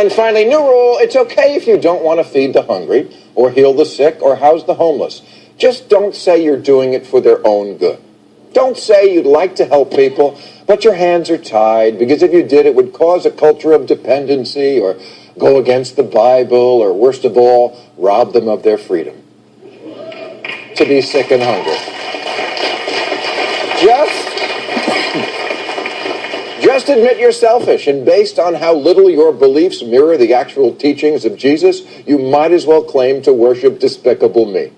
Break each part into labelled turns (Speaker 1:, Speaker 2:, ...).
Speaker 1: And finally, new rule, it's okay if you don't want to feed the hungry or heal the sick or house the homeless. Just don't say you're doing it for their own good. Don't say you'd like to help people, but your hands are tied, because if you did, it would cause a culture of dependency or go against the Bible or, worst of all, rob them of their freedom to be sick and hungry. Just admit you're selfish, and based on how little your beliefs mirror the actual teachings of Jesus, you might as well claim to worship Despicable Me.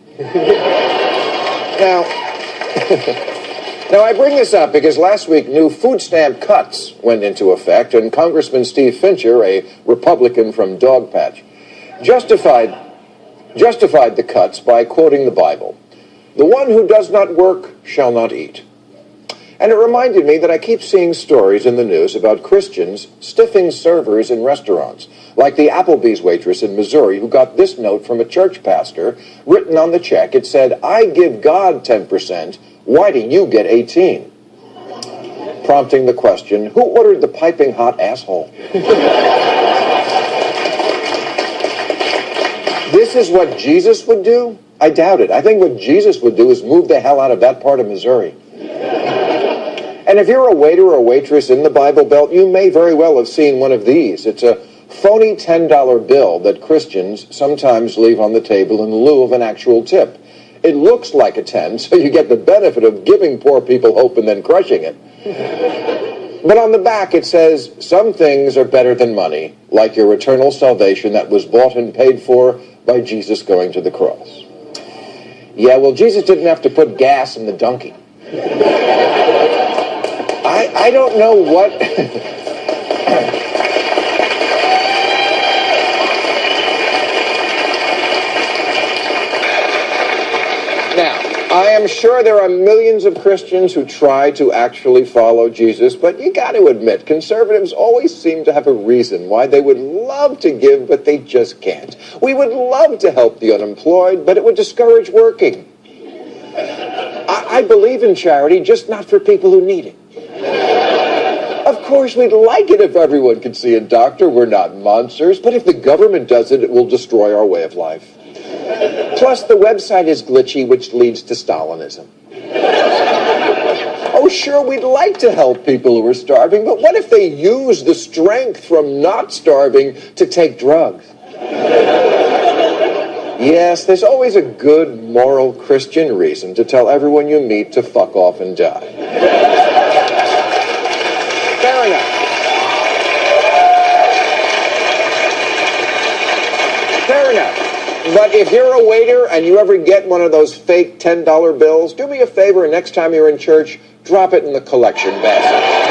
Speaker 1: Now, I bring this up because last week new food stamp cuts went into effect, and Congressman Steve Fincher, a Republican from Dogpatch, justified the cuts by quoting the Bible. "The one who does not work shall not eat." And it reminded me that I keep seeing stories in the news about Christians stiffing servers in restaurants, like the Applebee's waitress in Missouri who got this note from a church pastor. Written on the check, it said, "I give God 10%, why do you get 18?" Prompting the question, who ordered the piping hot asshole? This is what Jesus would do? I doubt it. I think what Jesus would do is move the hell out of that part of Missouri. And if you're a waiter or waitress in the Bible Belt, you may very well have seen one of these. It's a phony $10 bill that Christians sometimes leave on the table in lieu of an actual tip. It looks like a 10, so you get the benefit of giving poor people hope and then crushing it. But on the back it says, "Some things are better than money, like your eternal salvation that was bought and paid for by Jesus going to the cross." Yeah, well, Jesus didn't have to put gas in the donkey. I don't know what... Now, I am sure there are millions of Christians who try to actually follow Jesus, but you got to admit, conservatives always seem to have a reason why they would love to give, but they just can't. We would love to help the unemployed, but it would discourage working. I believe in charity, just not for people who need it. Of course, we'd like it if everyone could see a doctor. We're not monsters. But if the government does it, it will destroy our way of life. Plus, the website is glitchy, which leads to Stalinism. Oh, sure, we'd like to help people who are starving, but what if they use the strength from not starving to take drugs? Yes, there's always a good, moral Christian reason to tell everyone you meet to fuck off and die. Fair enough. Fair enough. But if you're a waiter and you ever get one of those fake $10 bills, do me a favor, next time you're in church, drop it in the collection basket.